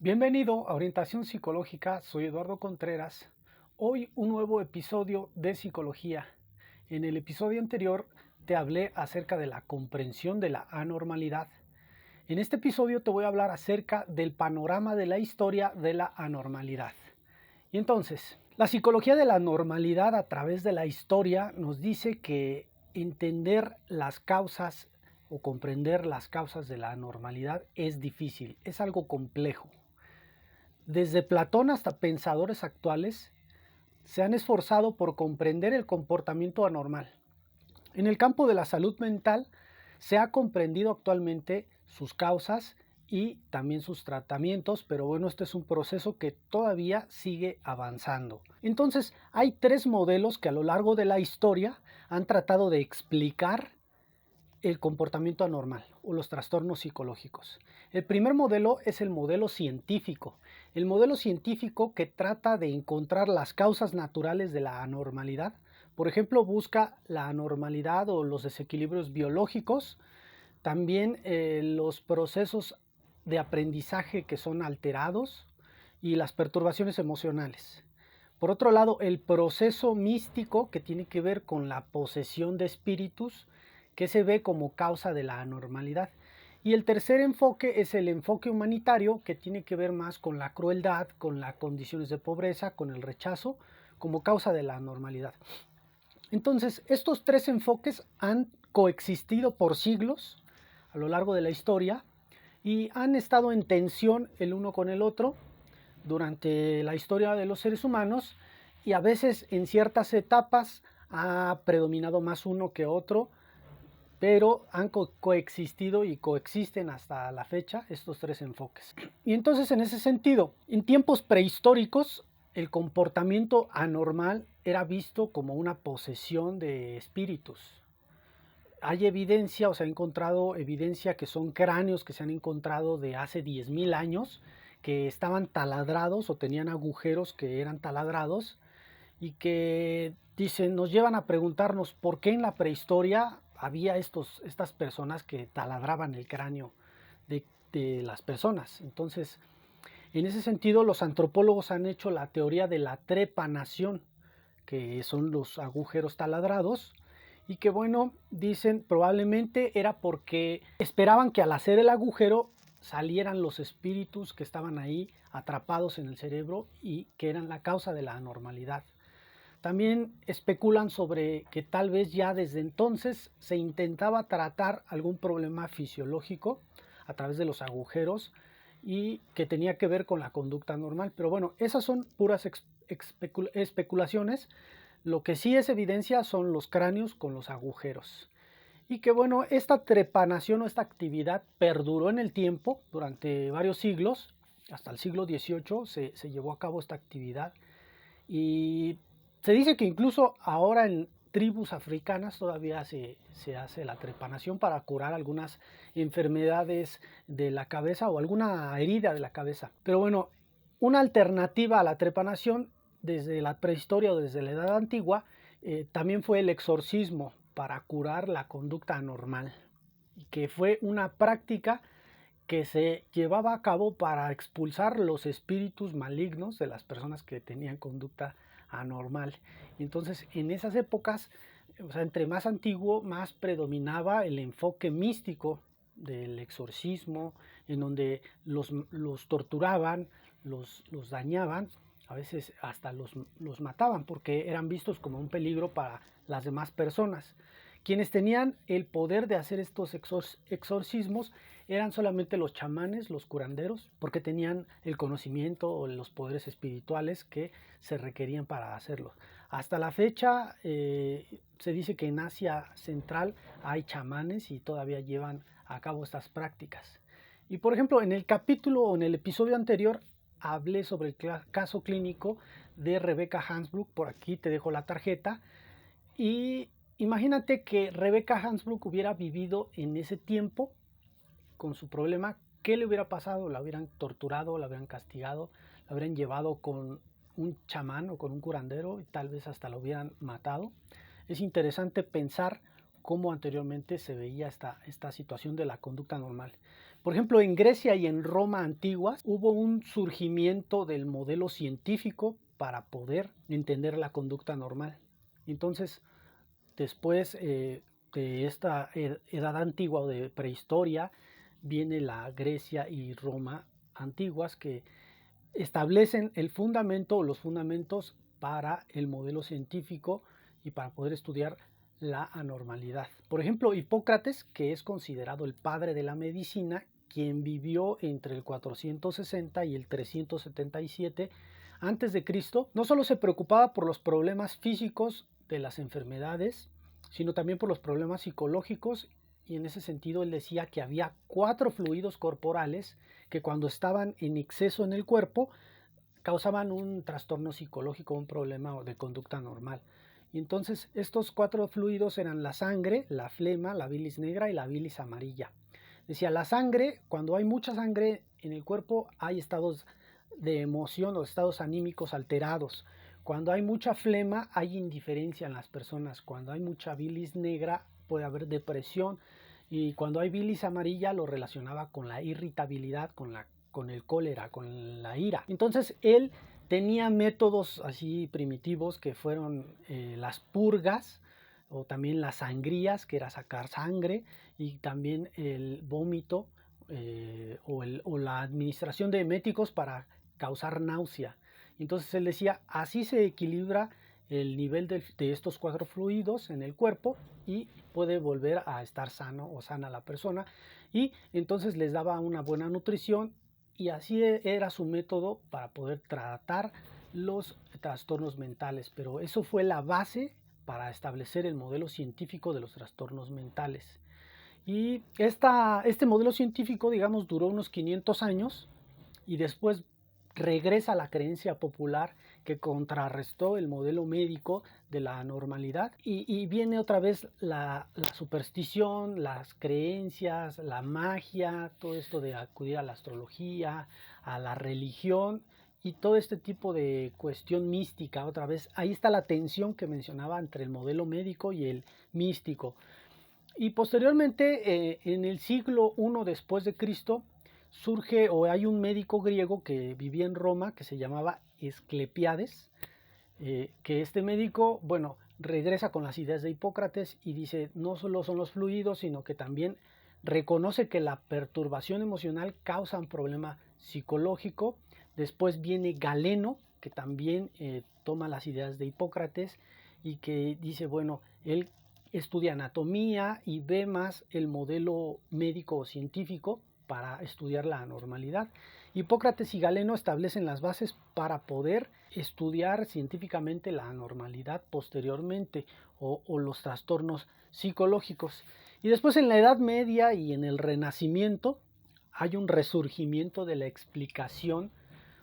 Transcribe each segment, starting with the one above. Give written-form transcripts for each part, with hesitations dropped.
Bienvenido a Orientación Psicológica, soy Eduardo Contreras. Hoy un nuevo episodio de Psicología. En el episodio anterior te hablé acerca de la comprensión de la anormalidad. En este episodio te voy a hablar acerca del panorama de la historia de la anormalidad. Y entonces, la psicología de la normalidad a través de la historia nos dice que entender las causas o comprender las causas de la anormalidad es difícil, es algo complejo. Desde Platón hasta pensadores actuales se han esforzado por comprender el comportamiento anormal. En el campo de la salud mental se ha comprendido actualmente sus causas y también sus tratamientos, pero bueno, este es un proceso que todavía sigue avanzando. Entonces, hay tres modelos que a lo largo de la historia han tratado de explicar el comportamiento anormal o los trastornos psicológicos. El primer modelo es el modelo científico. El modelo científico que trata de encontrar las causas naturales de la anormalidad. Por ejemplo, busca la anormalidad o los desequilibrios biológicos, también los procesos de aprendizaje que son alterados y las perturbaciones emocionales. Por otro lado, el proceso místico que tiene que ver con la posesión de espíritus, que se ve como causa de la anormalidad. Y el tercer enfoque es el enfoque humanitario, que tiene que ver más con la crueldad, con las condiciones de pobreza, con el rechazo, como causa de la anormalidad. Entonces, estos tres enfoques han coexistido por siglos a lo largo de la historia y han estado en tensión el uno con el otro durante la historia de los seres humanos, y a veces en ciertas etapas ha predominado más uno que otro, pero han coexistido y coexisten hasta la fecha estos tres enfoques. Y entonces, en ese sentido, en tiempos prehistóricos, el comportamiento anormal era visto como una posesión de espíritus. Hay evidencia, o se ha encontrado evidencia que son cráneos que se han encontrado de hace 10.000 años, que estaban taladrados o tenían agujeros que eran taladrados, y que dicen, nos llevan a preguntarnos por qué en la prehistoria había estas personas que taladraban el cráneo de las personas. Entonces, en ese sentido, los antropólogos han hecho la teoría de la trepanación, que son los agujeros taladrados, y que bueno, dicen probablemente era porque esperaban que al hacer el agujero salieran los espíritus que estaban ahí atrapados en el cerebro y que eran la causa de la anormalidad. También especulan sobre que tal vez ya desde entonces se intentaba tratar algún problema fisiológico a través de los agujeros y que tenía que ver con la conducta normal. Pero bueno, esas son puras especulaciones. Lo que sí es evidencia son los cráneos con los agujeros. Y que bueno, esta trepanación o esta actividad perduró en el tiempo durante varios siglos. Hasta el siglo XVIII se llevó a cabo esta actividad. Y se dice que incluso ahora en tribus africanas todavía se hace la trepanación para curar algunas enfermedades de la cabeza o alguna herida de la cabeza. Pero bueno, una alternativa a la trepanación desde la prehistoria o desde la edad antigua también fue el exorcismo para curar la conducta anormal, y que fue una práctica que se llevaba a cabo para expulsar los espíritus malignos de las personas que tenían conducta anormal. Entonces, en esas épocas, o sea, entre más antiguo, más predominaba el enfoque místico del exorcismo, en donde los torturaban, los dañaban, a veces hasta los mataban, porque eran vistos como un peligro para las demás personas. Quienes tenían el poder de hacer estos exorcismos eran solamente los chamanes, los curanderos, porque tenían el conocimiento o los poderes espirituales que se requerían para hacerlo. Hasta la fecha se dice que en Asia Central hay chamanes y todavía llevan a cabo estas prácticas. Y por ejemplo, en el capítulo o en el episodio anterior hablé sobre el caso clínico de Rebecca Hansbrook. Por aquí te dejo la tarjeta. Y imagínate que Rebecca Hansbrook hubiera vivido en ese tiempo con su problema. ¿Qué le hubiera pasado? ¿La hubieran torturado? ¿La hubieran castigado? ¿La hubieran llevado con un chamán o con un curandero? Y tal vez hasta la hubieran matado. Es interesante pensar cómo anteriormente se veía esta situación de la conducta normal. Por ejemplo, en Grecia y en Roma antiguas hubo un surgimiento del modelo científico para poder entender la conducta normal. Entonces, después de esta edad antigua o de prehistoria, viene la Grecia y Roma antiguas que establecen el fundamento o los fundamentos para el modelo científico y para poder estudiar la anormalidad. Por ejemplo, Hipócrates, que es considerado el padre de la medicina, quien vivió entre el 460 y el 377 antes de Cristo, no solo se preocupaba por los problemas físicos de las enfermedades, sino también por los problemas psicológicos, y en ese sentido él decía que había 4 fluidos corporales que cuando estaban en exceso en el cuerpo causaban un trastorno psicológico, un problema de conducta normal. Y entonces estos 4 fluidos eran la sangre, la flema, la bilis negra y la bilis amarilla. Decía, la sangre, cuando hay mucha sangre en el cuerpo hay estados de emoción o estados anímicos alterados. Cuando hay mucha flema hay indiferencia en las personas. Cuando hay mucha bilis negra puede haber depresión. Y cuando hay bilis amarilla lo relacionaba con la irritabilidad, con el cólera, con la ira. Entonces él tenía métodos así primitivos que fueron las purgas o también las sangrías, que era sacar sangre, y también el vómito o la administración de eméticos para causar náusea. Entonces él decía, así se equilibra el nivel de estos 4 fluidos en el cuerpo y puede volver a estar sano o sana la persona. Y entonces les daba una buena nutrición y así era su método para poder tratar los trastornos mentales. Pero eso fue la base para establecer el modelo científico de los trastornos mentales. Y este modelo científico, digamos, duró unos 500 años y después regresa la creencia popular que contrarrestó el modelo médico de la normalidad y viene otra vez la superstición, las creencias, la magia, todo esto de acudir a la astrología, a la religión y todo este tipo de cuestión mística. Otra vez, ahí está la tensión que mencionaba entre el modelo médico y el místico. Y posteriormente, en el siglo I después de Cristo, surge o hay un médico griego que vivía en Roma que se llamaba Esclepiades, que este médico, bueno, regresa con las ideas de Hipócrates y dice, no solo son los fluidos, sino que también reconoce que la perturbación emocional causa un problema psicológico. Después viene Galeno, que también toma las ideas de Hipócrates y que dice, bueno, él estudia anatomía y ve más el modelo médico o científico para estudiar la anormalidad. Hipócrates y Galeno establecen las bases para poder estudiar científicamente la anormalidad posteriormente o los trastornos psicológicos. Y después en la Edad Media y en el Renacimiento hay un resurgimiento de la explicación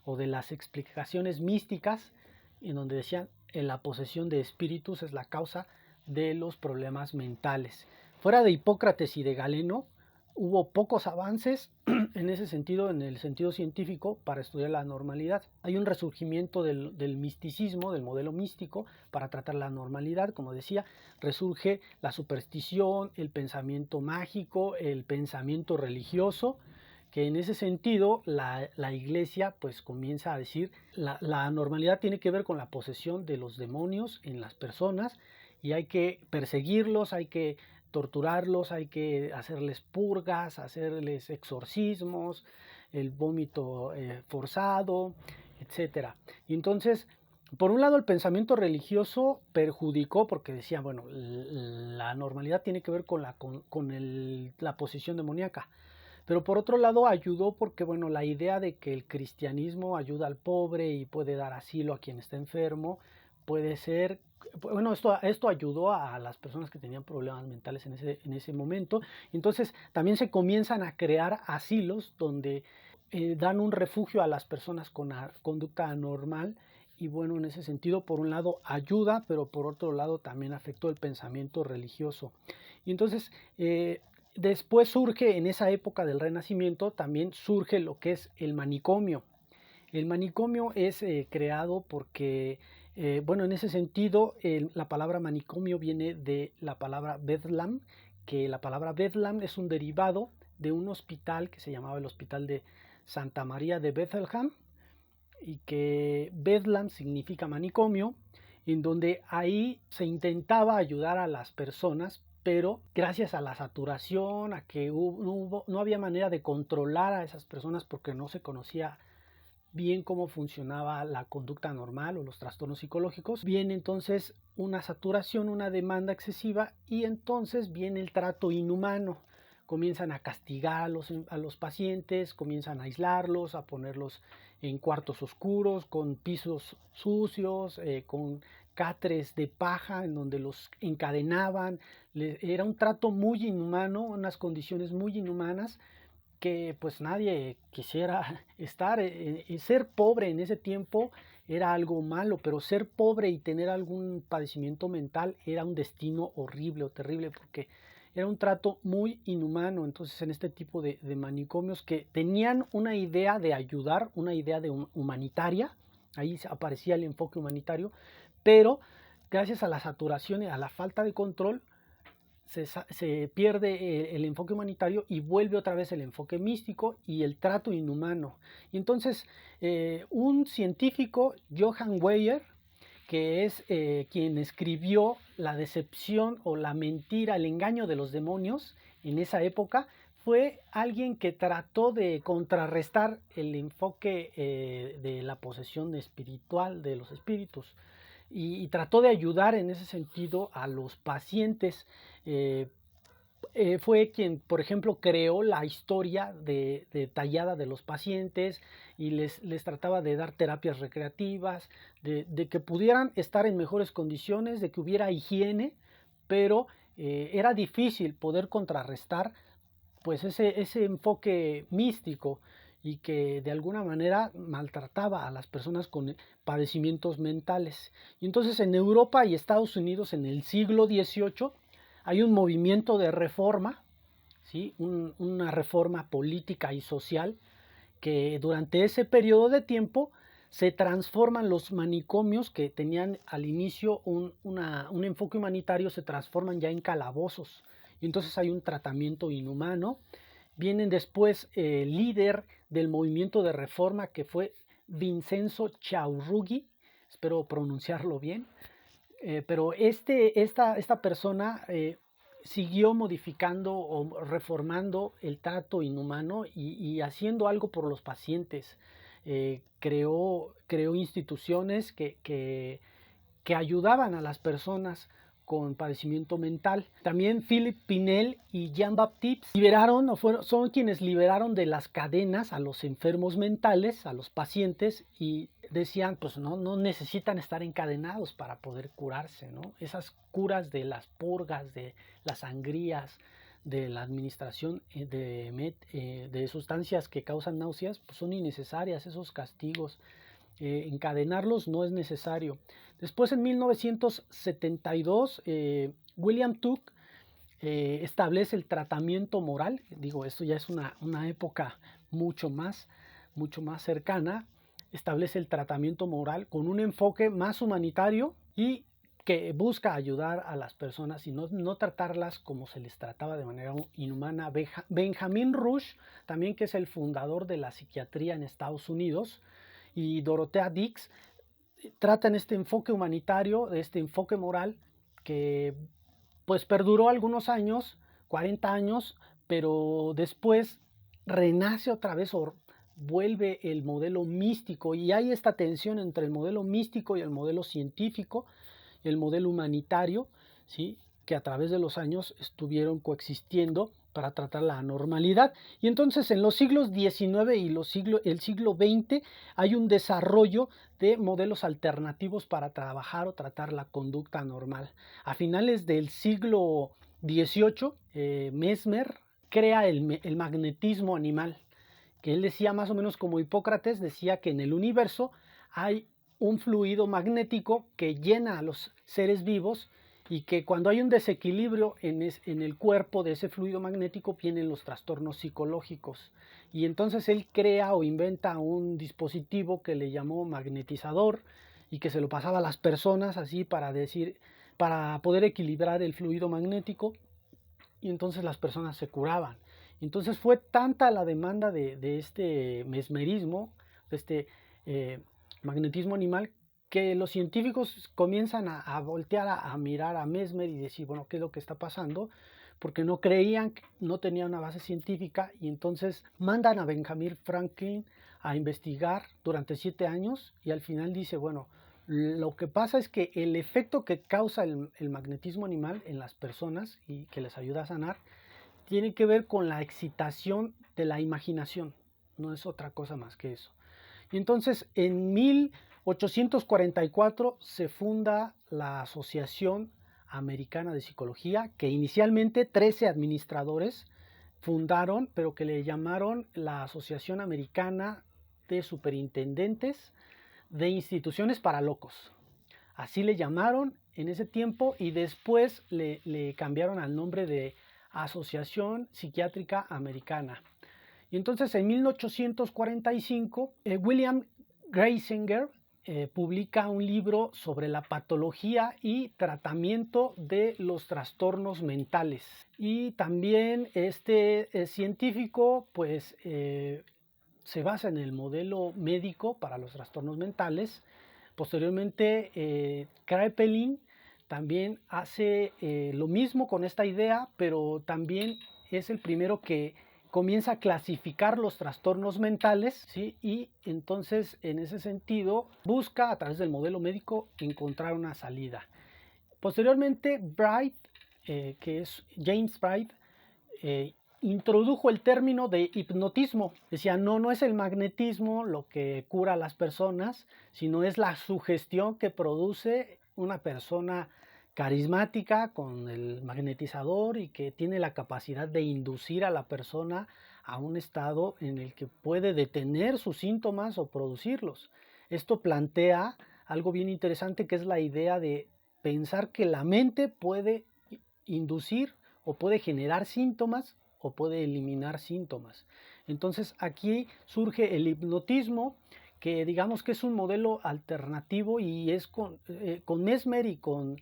o de las explicaciones místicas en donde decían en la posesión de espíritus es la causa de los problemas mentales. Fuera de Hipócrates y de Galeno, hubo pocos avances en ese sentido, en el sentido científico, para estudiar la normalidad. Hay un resurgimiento del misticismo, del modelo místico, para tratar la normalidad. Como decía, resurge la superstición, el pensamiento mágico, el pensamiento religioso, que en ese sentido la iglesia pues comienza a decir la anormalidad tiene que ver con la posesión de los demonios en las personas y hay que perseguirlos, hay que torturarlos, hay que hacerles purgas, hacerles exorcismos, el vómito forzado, etcétera. Y entonces, por un lado, el pensamiento religioso perjudicó porque decía, bueno, la normalidad tiene que ver con la posesión demoníaca. Pero por otro lado ayudó porque, bueno, la idea de que el cristianismo ayuda al pobre y puede dar asilo a quien está enfermo, puede ser, bueno, esto ayudó a las personas que tenían problemas mentales en ese momento. Entonces también se comienzan a crear asilos donde dan un refugio a las personas con conducta anormal. Y bueno, en ese sentido, por un lado ayuda, pero por otro lado también afectó el pensamiento religioso. Y entonces, después surge, en esa época del Renacimiento, también surge lo que es el manicomio. El manicomio es creado porque, bueno, en ese sentido, la palabra manicomio viene de la palabra Bedlam, que la palabra Bedlam es un derivado de un hospital que se llamaba el Hospital de Santa María de Bethlehem, y que Bethlehem significa manicomio, en donde ahí se intentaba ayudar a las personas, pero gracias a la saturación, a que no había manera de controlar a esas personas porque no se conocía bien cómo funcionaba la conducta normal o los trastornos psicológicos, viene entonces una saturación, una demanda excesiva, y entonces viene el trato inhumano. Comienzan a castigar a los pacientes, comienzan a aislarlos, a ponerlos en cuartos oscuros, con pisos sucios, con catres de paja en donde los encadenaban. Era un trato muy inhumano, unas condiciones muy inhumanas que pues nadie quisiera estar. Ser pobre en ese tiempo era algo malo, pero ser pobre y tener algún padecimiento mental era un destino horrible o terrible, porque era un trato muy inhumano. Entonces, en este tipo de manicomios que tenían una idea de ayudar, una idea de humanitaria, ahí aparecía el enfoque humanitario, pero gracias a la saturación y a la falta de control, se pierde el enfoque humanitario y vuelve otra vez el enfoque místico y el trato inhumano. Y entonces, un científico, Johann Weyer, que es quien escribió La decepción o la mentira, el engaño de los demonios en esa época, fue alguien que trató de contrarrestar el enfoque de la posesión espiritual de los espíritus, y trató de ayudar en ese sentido a los pacientes. Eh, Fue quien, por ejemplo, creó la historia detallada de los pacientes, y les trataba de dar terapias recreativas, de que pudieran estar en mejores condiciones, de que hubiera higiene, pero era difícil poder contrarrestar pues ese enfoque místico, y que de alguna manera maltrataba a las personas con padecimientos mentales. Y entonces en Europa y Estados Unidos en el siglo XVIII hay un movimiento de reforma, ¿sí? Una reforma política y social, que durante ese periodo de tiempo se transforman los manicomios que tenían al inicio un enfoque humanitario, se transforman ya en calabozos, y entonces hay un tratamiento inhumano. Vienen después el líder del movimiento de reforma, que fue Vincenzo Ciaurughi, espero pronunciarlo bien, pero esta persona siguió modificando o reformando el trato inhumano, y haciendo algo por los pacientes. Creó instituciones que ayudaban a las personas con padecimiento mental. También Philip Pinel y Jean-Baptiste son quienes liberaron de las cadenas a los enfermos mentales, a los pacientes, y decían, pues no necesitan estar encadenados para poder curarse, ¿no? Esas curas de las purgas, de las sangrías, de la administración de sustancias que causan náuseas, pues son innecesarias. Esos castigos, encadenarlos no es necesario. Después, en 1972, William Tuck establece el tratamiento moral. Digo, esto ya es una época mucho más cercana. Establece el tratamiento moral con un enfoque más humanitario, y que busca ayudar a las personas y no tratarlas como se les trataba de manera inhumana. Benjamin Rush, también, que es el fundador de la psiquiatría en Estados Unidos, y Dorothea Dix, tratan este enfoque humanitario, este enfoque moral, que pues perduró algunos años, 40 años, pero después renace otra vez, o vuelve el modelo místico, y hay esta tensión entre el modelo místico y el modelo científico, el modelo humanitario, ¿sí? Que a través de los años estuvieron coexistiendo para tratar la anormalidad. Y entonces en los siglos XIX y el siglo XX hay un desarrollo de modelos alternativos para trabajar o tratar la conducta anormal. A finales del siglo XVIII, Mesmer crea el magnetismo animal, que él decía, más o menos como Hipócrates, decía que en el universo hay un fluido magnético que llena a los seres vivos, y que cuando hay un desequilibrio en el cuerpo de ese fluido magnético vienen los trastornos psicológicos. Y entonces él crea o inventa un dispositivo que le llamó magnetizador, y que se lo pasaba a las personas así para poder equilibrar el fluido magnético, y entonces las personas se curaban. Entonces fue tanta la demanda de este mesmerismo, de este magnetismo animal, que los científicos comienzan a voltear a mirar a Mesmer y decir, bueno, ¿qué es lo que está pasando? Porque no creían, no tenía una base científica, y entonces mandan a Benjamin Franklin a investigar durante 7 años, y al final dice, bueno, lo que pasa es que el efecto que causa el magnetismo animal en las personas y que les ayuda a sanar, tiene que ver con la excitación de la imaginación, no es otra cosa más que eso. Y entonces en 1844 se funda la Asociación Americana de Psicología, que inicialmente 13 administradores fundaron, pero que le llamaron la Asociación Americana de Superintendentes de Instituciones para Locos. Así le llamaron en ese tiempo, y después le cambiaron al nombre de Asociación Psiquiátrica Americana. Y entonces en 1845 William Greisinger publica un libro sobre la patología y tratamiento de los trastornos mentales. Y también este científico pues se basa en el modelo médico para los trastornos mentales. Posteriormente, Kraepelin también hace lo mismo con esta idea, pero también es el primero que comienza a clasificar los trastornos mentales, ¿sí? Y entonces, en ese sentido, busca a través del modelo médico encontrar una salida. Posteriormente, Bright, que es James Bright, introdujo el término de hipnotismo. Decía, no es el magnetismo lo que cura a las personas, sino es la sugestión que produce una persona carismática con el magnetizador y que tiene la capacidad de inducir a la persona a un estado en el que puede detener sus síntomas o producirlos. Esto plantea algo bien interesante, que es la idea de pensar que la mente puede inducir o puede generar síntomas o puede eliminar síntomas. Entonces aquí surge el hipnotismo, que digamos que es un modelo alternativo, y es con Mesmer y con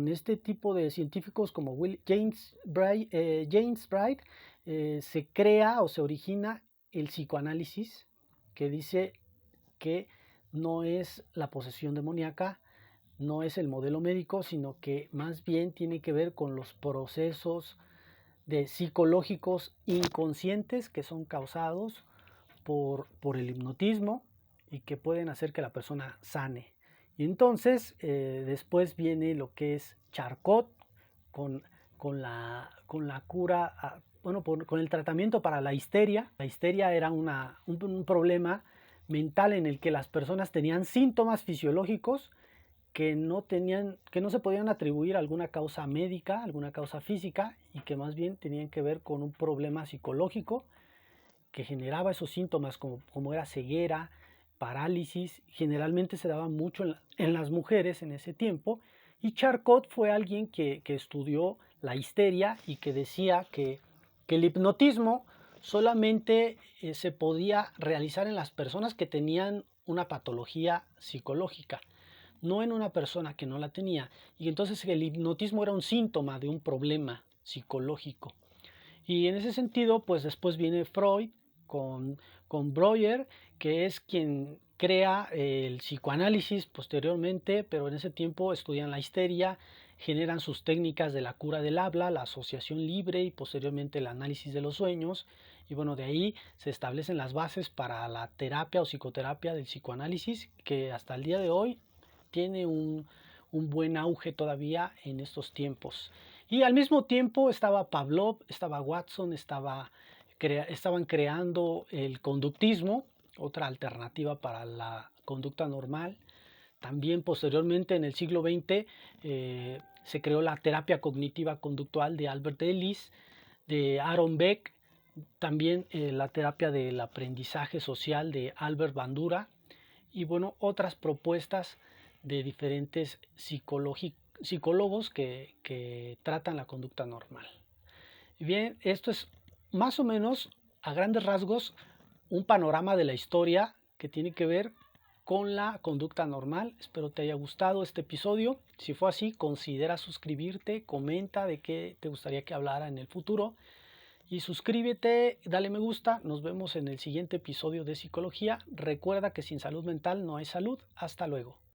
este tipo de científicos como James Bright, se crea o se origina el psicoanálisis, que dice que no es la posesión demoníaca, no es el modelo médico, sino que más bien tiene que ver con los procesos psicológicos inconscientes que son causados por el hipnotismo y que pueden hacer que la persona sane. Y entonces después viene lo que es Charcot con, con la cura, con el tratamiento para la histeria. La histeria era un problema mental en el que las personas tenían síntomas fisiológicos que no se podían atribuir a alguna causa médica, alguna causa física, y que más bien tenían que ver con un problema psicológico que generaba esos síntomas, como era ceguera, parálisis. Generalmente se daba mucho en las mujeres en ese tiempo, y Charcot fue alguien que estudió la histeria y que decía que el hipnotismo solamente se podía realizar en las personas que tenían una patología psicológica, no en una persona que no la tenía. Y entonces el hipnotismo era un síntoma de un problema psicológico. Y en ese sentido, pues después viene Freud con Breuer, que es quien crea el psicoanálisis posteriormente, pero en ese tiempo estudian la histeria, generan sus técnicas de la cura del habla, la asociación libre y posteriormente el análisis de los sueños. Y bueno, de ahí se establecen las bases para la terapia o psicoterapia del psicoanálisis, que hasta el día de hoy tiene un buen auge todavía en estos tiempos. Y al mismo tiempo estaba Pavlov, estaba Watson, estaban creando el conductismo, otra alternativa para la conducta normal. También posteriormente en el siglo XX se creó la terapia cognitiva conductual de Albert Ellis, de Aaron Beck, también la terapia del aprendizaje social de Albert Bandura, y bueno, otras propuestas de diferentes psicólogos que tratan la conducta normal. Bien, esto es más o menos a grandes rasgos un panorama de la historia que tiene que ver con la conducta normal. Espero te haya gustado este episodio. Si fue así, considera suscribirte, comenta de qué te gustaría que hablara en el futuro. Y suscríbete, dale me gusta, nos vemos en el siguiente episodio de Psicología. Recuerda que sin salud mental no hay salud. Hasta luego.